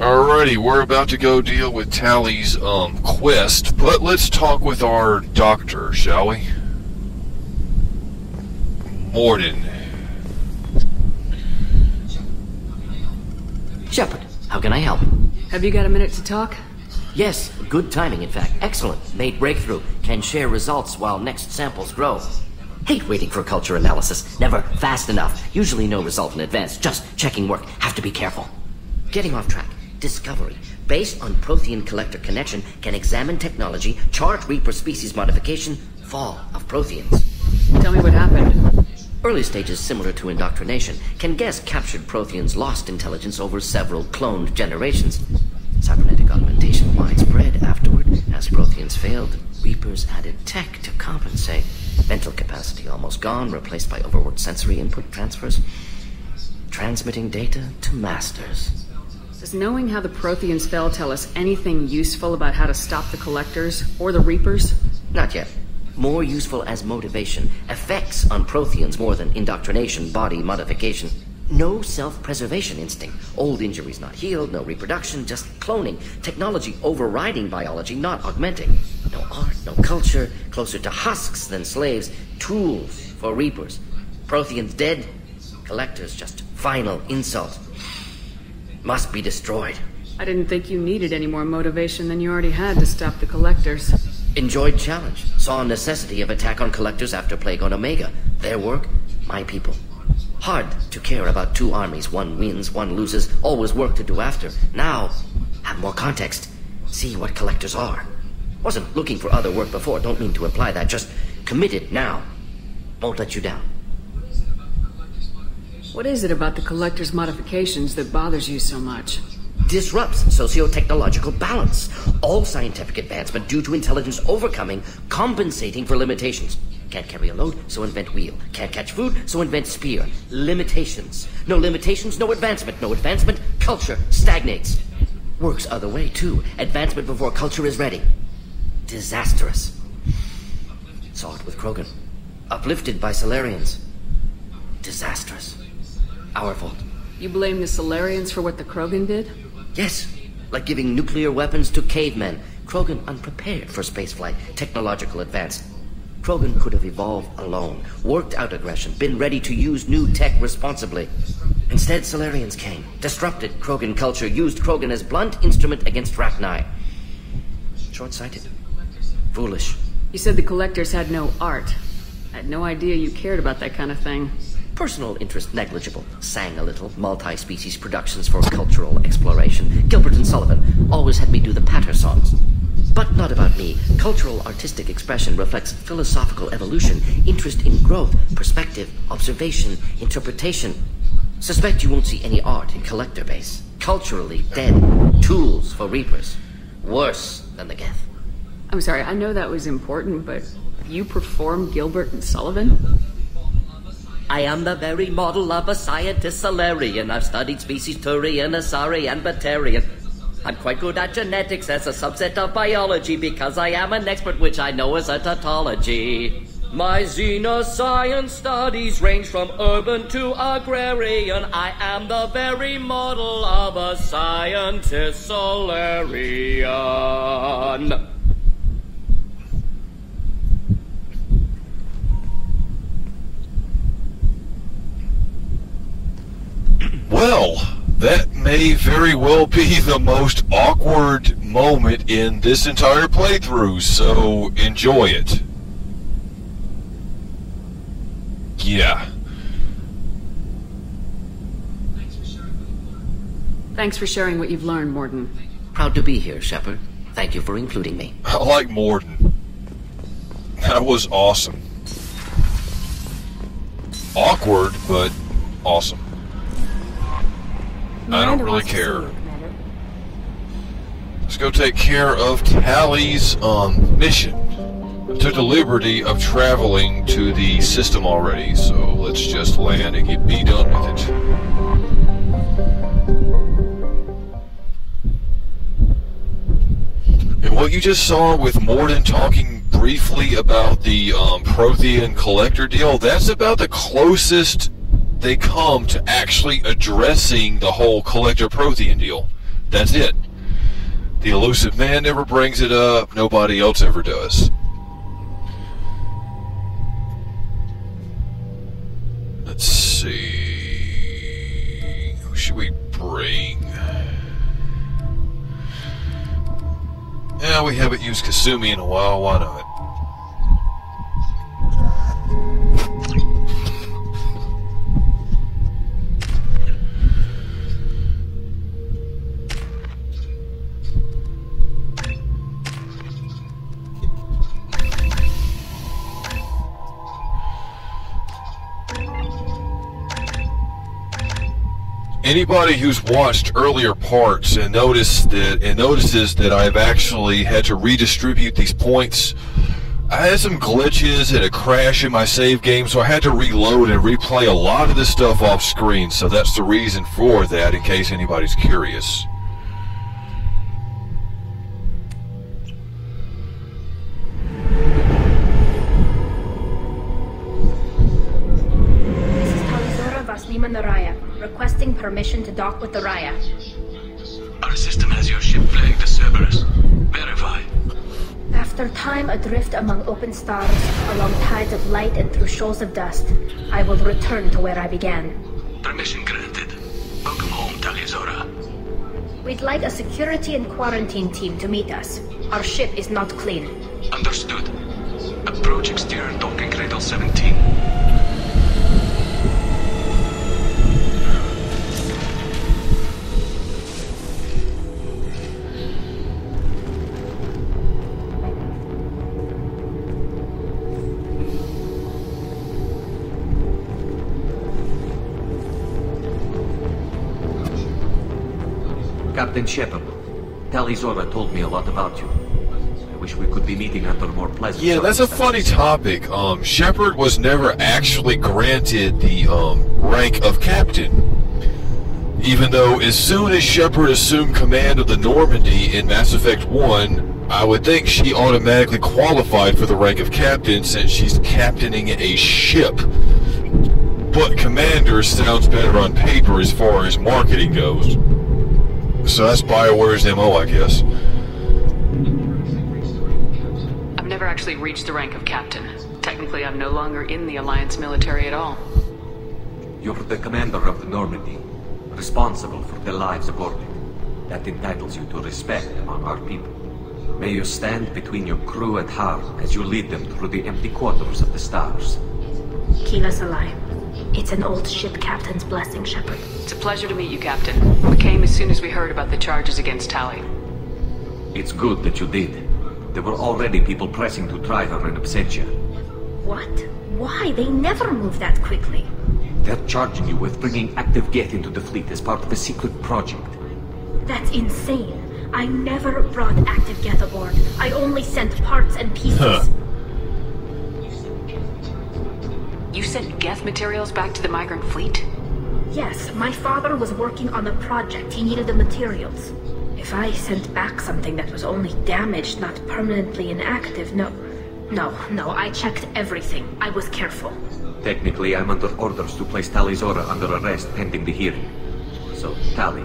Alrighty, we're about to go deal with Tali's quest, but let's talk with our doctor, shall we? Morden. Shepard, how can I help? Have you got a minute to talk? Yes, good timing in fact. Excellent. Made breakthrough. Can share results while next samples grow. Hate waiting for culture analysis. Never fast enough. Usually no result in advance. Just checking work. Have to be careful. Getting off track. Discovery. Based on Prothean collector connection, can examine technology, chart Reaper species modification, fall of Protheans. Tell me what happened. Early stages similar to indoctrination. Can guess captured Protheans lost intelligence over several cloned generations. Cybernetic augmentation widespread afterward. As Protheans failed, Reapers added tech to compensate. Mental capacity almost gone, replaced by overworked sensory input transfers. Transmitting data to masters. Does knowing how the Protheans fell tell us anything useful about how to stop the Collectors or the Reapers? Not yet. More useful as motivation. Effects on Protheans more than indoctrination, body modification. No self-preservation instinct. Old injuries not healed, no reproduction, just cloning. Technology overriding biology, not augmenting. No art, no culture. Closer to husks than slaves. Tools for Reapers. Protheans dead. Collectors just final insult. Must be destroyed. I didn't think you needed any more motivation than you already had to stop the Collectors. Enjoyed challenge. Saw necessity of attack on Collectors after Plague on Omega. Their work, my people. Hard to care about two armies. One wins, one loses. Always work to do after. Now, have more context. See what Collectors are. Wasn't looking for other work before. Don't mean to imply that. Just committed now. Won't let you down. What is it about the Collector's modifications that bothers you so much? Disrupts socio-technological balance. All scientific advancement due to intelligence overcoming, compensating for limitations. Can't carry a load, so invent wheel. Can't catch food, so invent spear. Limitations. No limitations, no advancement. No advancement, culture stagnates. Works other way, too. Advancement before culture is ready. Disastrous. Saw it with Krogan. Uplifted by Solarians. Disastrous. Our fault. You blame the Solarians for what the Krogan did? Yes. Like giving nuclear weapons to cavemen. Krogan unprepared for spaceflight. Technological advance. Krogan could have evolved alone. Worked out aggression. Been ready to use new tech responsibly. Instead, Solarians came. Disrupted Krogan culture. Used Krogan as blunt instrument against Rachni. Short-sighted. Foolish. You said the Collectors had no art. I had no idea you cared about that kind of thing. Personal interest negligible. Sang a little. Multi-species productions for cultural exploration. Gilbert and Sullivan always had me do the patter songs. But not about me. Cultural artistic expression reflects philosophical evolution, interest in growth, perspective, observation, interpretation. Suspect you won't see any art in Collector base. Culturally dead. Tools for Reapers. Worse than the Geth. I'm sorry, I know that was important, but you perform Gilbert and Sullivan? I am the very model of a scientist Solarian. I've studied species Turian, Asari, and Batarian. I'm quite good at genetics as a subset of biology because I am an expert which I know as a tautology. My xenoscience studies range from urban to agrarian. I am the very model of a scientist Solarian. Well, that may very well be the most awkward moment in this entire playthrough, so enjoy it. Yeah. Thanks for sharing what you've learned, Morden. Proud to be here, Shepard. Thank you for including me. I like Morden. That was awesome. Awkward, but awesome. I don't really care. Let's go take care of Tali's mission. I took the liberty of traveling to the system already, so let's just land and be done with it. And what you just saw with Morden talking briefly about the Prothean collector deal, that's about the closest they come to actually addressing the whole collector Prothean deal. That's it. The elusive man never brings it up. Nobody else ever does. Let's see. Who should we bring? Yeah, we haven't used Kasumi in a while. Why not? Anybody who's watched earlier parts and notices that I've actually had to redistribute these points, I had some glitches and a crash in my save game, so I had to reload and replay a lot of this stuff off screen, so that's the reason for that, in case anybody's curious. Requesting permission to dock with the Raya. Our system has your ship flagged as Cerberus. Verify. After time adrift among open stars, along tides of light and through shoals of dust, I will return to where I began. Permission granted. Welcome home, Tali. We'd like a security and quarantine team to meet us. Our ship is not clean. Understood. Approach exterior docking cradle 17. Captain Shepard, Tali told me a lot about you. I wish we could be meeting under more pleasant Yeah, that's a funny topic. Shepard was never actually granted the rank of captain. Even though as soon as Shepard assumed command of the Normandy in Mass Effect 1, I would think she automatically qualified for the rank of captain since she's captaining a ship. But commander sounds better on paper as far as marketing goes. So that's BioWare's MO, I guess. I've never actually reached the rank of captain. Technically, I'm no longer in the Alliance military at all. You're the commander of the Normandy, responsible for the lives aboard it. That entitles you to respect among our people. May you stand between your crew and harm as you lead them through the empty quarters of the stars. Keep us alive. It's an old ship captain's blessing, Shepard. It's a pleasure to meet you, Captain. We came as soon as we heard about the charges against Tali. It's good that you did. There were already people pressing to try her in absentia. What? Why? They never move that quickly. They're charging you with bringing active Geth into the fleet as part of a secret project. That's insane. I never brought active Geth aboard. I only sent parts and pieces. Huh. You sent Geth materials back to the migrant fleet? Yes, my father was working on a project. He needed the materials. If I sent back something that was only damaged, not permanently inactive, no, I checked everything. I was careful. Technically, I'm under orders to place Tali under arrest pending the hearing. So, Tali,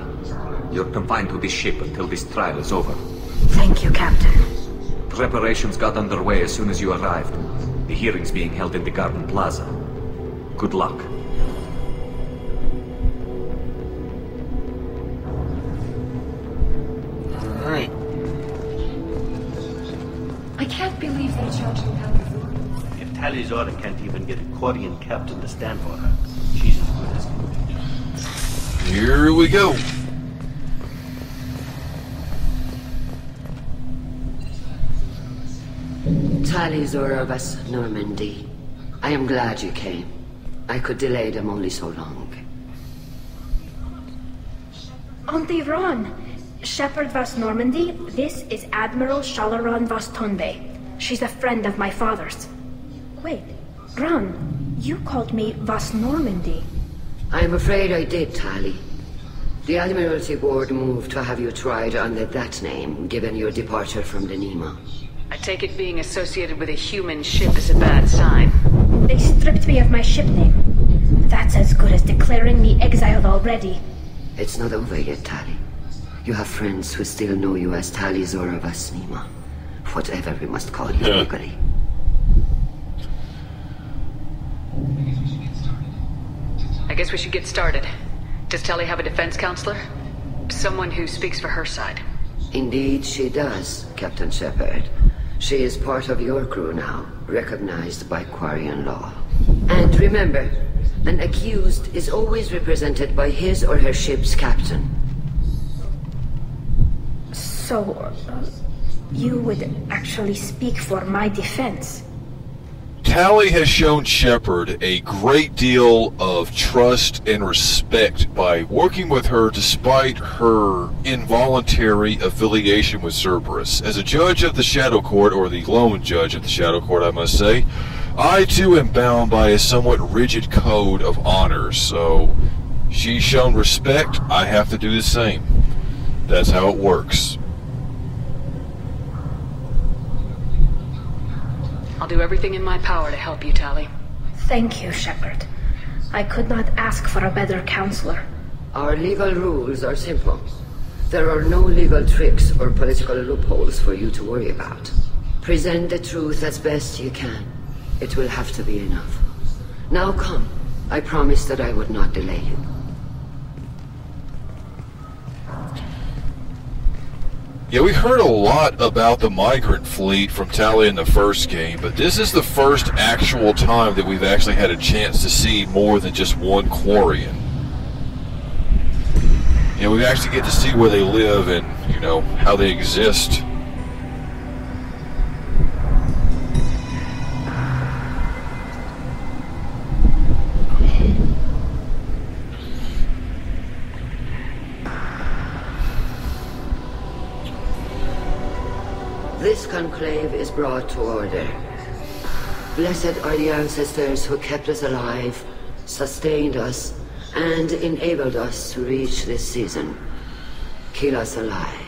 you're confined to this ship until this trial is over. Thank you, Captain. Preparations got underway as soon as you arrived. The hearing's being held in the Garden Plaza. Good luck. Alright. I can't believe they charged him Tali. If Tali can't even get a Quarian captain to stand for her, she's as good as convicted. Here we go. Tali of us, Normandy. I am glad you came. I could delay them only so long. Auntie Ron, Shepard Vas Normandy, this is Admiral Shalaran Vas Tonde. She's a friend of my father's. Wait, Ron, you called me Vas Normandy. I'm afraid I did, Tali. The Admiralty Board moved to have you tried under that name, given your departure from the Nima. I take it being associated with a human ship is a bad sign. They stripped me of my ship name. That's as good as declaring me exiled already. It's not over yet, Tali. You have friends who still know you as Tali Zora Vasnima. Whatever we must call you legally. I guess we should get started. Does Tali have a defense counselor? Someone who speaks for her side. Indeed she does, Captain Shepard. She is part of your crew now, recognized by Quarian law. And remember, an accused is always represented by his or her ship's captain. So, you would actually speak for my defense? Tali has shown Shepard a great deal of trust and respect by working with her despite her involuntary affiliation with Cerberus. As a judge of the Shadow Court, or the lone judge of the Shadow Court, I must say, I too am bound by a somewhat rigid code of honor, so she's shown respect, I have to do the same. That's how it works. I'll do everything in my power to help you, Tali. Thank you, Shepard. I could not ask for a better counselor. Our legal rules are simple. There are no legal tricks or political loopholes for you to worry about. Present the truth as best you can. It will have to be enough. Now come. I promised that I would not delay you. Yeah, we heard a lot about the migrant fleet from Tali in the first game, but this is the first actual time that we've actually had a chance to see more than just one Quarian. You know, we actually get to see where they live and, you know, how they exist. This conclave is brought to order. Blessed are the ancestors who kept us alive, sustained us, and enabled us to reach this season. Keep us alive.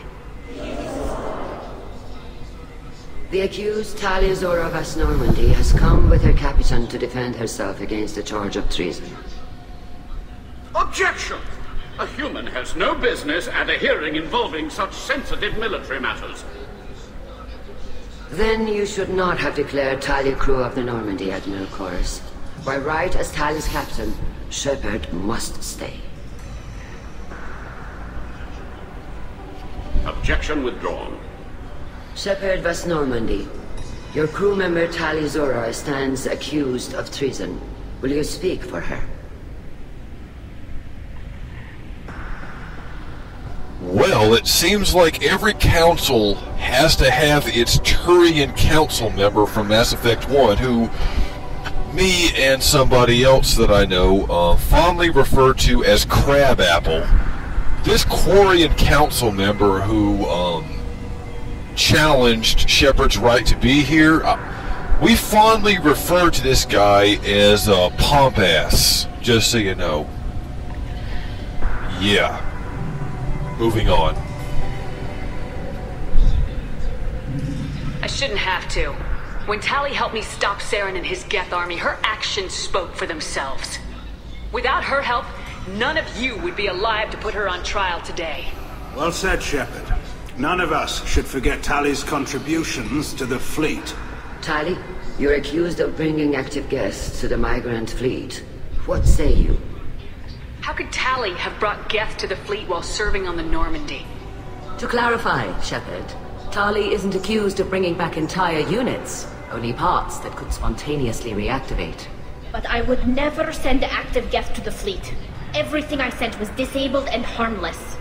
The accused Tali Zora Vas Normandy has come with her captain to defend herself against a charge of treason. Objection! A human has no business at a hearing involving such sensitive military matters. Then you should not have declared Tali crew of the Normandy, Admiral Chorus. By right as Tali's captain, Shepard must stay. Objection withdrawn. Shepard Vas Normandy, your crew member Tali Zora stands accused of treason. Will you speak for her? Well, it seems like every council has to have its Turian council member from Mass Effect 1 who me and somebody else that I know fondly refer to as Crabapple. This Quarian council member who challenged Shepard's right to be here, we fondly refer to this guy as Pompass, just so you know. Yeah. Moving on. I shouldn't have to. When Tali helped me stop Saren and his Geth army, her actions spoke for themselves. Without her help, none of you would be alive to put her on trial today. Well said, Shepard. None of us should forget Tali's contributions to the fleet. Tali, you're accused of bringing active Geth to the migrant fleet. What say you? How could Tali have brought Geth to the fleet while serving on the Normandy? To clarify, Shepard, Tali isn't accused of bringing back entire units, only parts that could spontaneously reactivate. But I would never send active Geth to the fleet. Everything I sent was disabled and harmless.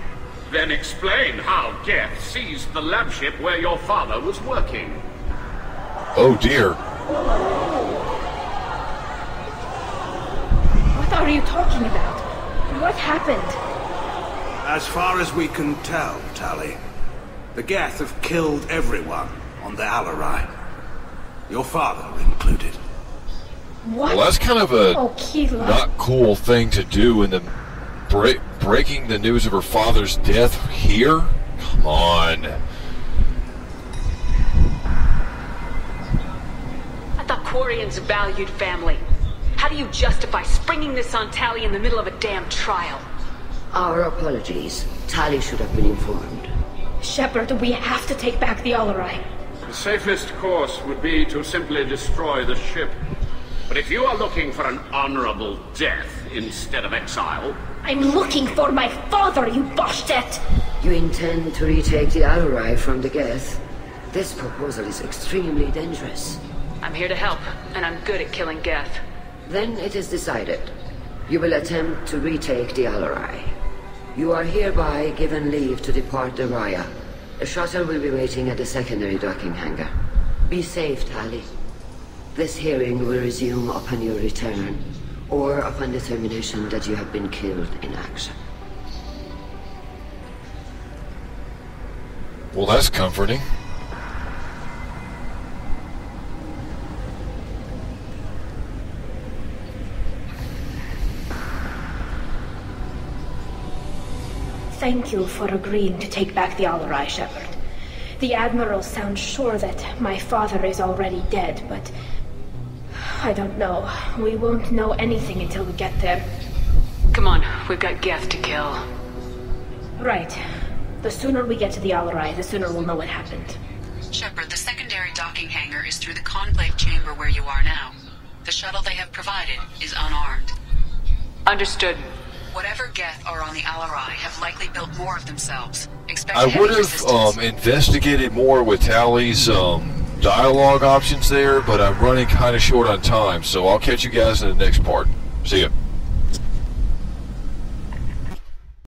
Then explain how Geth seized the lab ship where your father was working. Oh dear. What are you talking about? What happened? As far as we can tell, Tali, the Geth have killed everyone on the Alarai. Your father included. What? Well, that's kind of a not cool thing to do in the breaking the news of her father's death here? Come on. I thought Quarians valued family. How do you justify springing this on Tali in the middle of a damn trial? Our apologies. Tali should have been informed. Shepard, we have to take back the Alarai. The safest course would be to simply destroy the ship. But if you are looking for an honorable death instead of exile... I'm looking for my father, you bastet! You intend to retake the Alarai from the Geth? This proposal is extremely dangerous. I'm here to help, and I'm good at killing Geth. Then it is decided. You will attempt to retake the Alarai. You are hereby given leave to depart the Raya. A shuttle will be waiting at the secondary docking hangar. Be safe, Tali. This hearing will resume upon your return, or upon determination that you have been killed in action. Well, that's comforting. Thank you for agreeing to take back the Alarai, Shepard. The Admiral sounds sure that my father is already dead, but... I don't know. We won't know anything until we get there. Come on, we've got Geth to kill. Right. The sooner we get to the Alarai, the sooner we'll know what happened. Shepard, the secondary docking hangar is through the conclave chamber where you are now. The shuttle they have provided is unarmed. Understood. Whatever Geth are on the Alarai have likely built more of themselves. Expect I would heavy have resistance. investigated more with Tali's dialogue options there, but I'm running kind of short on time, so I'll catch you guys in the next part. See ya.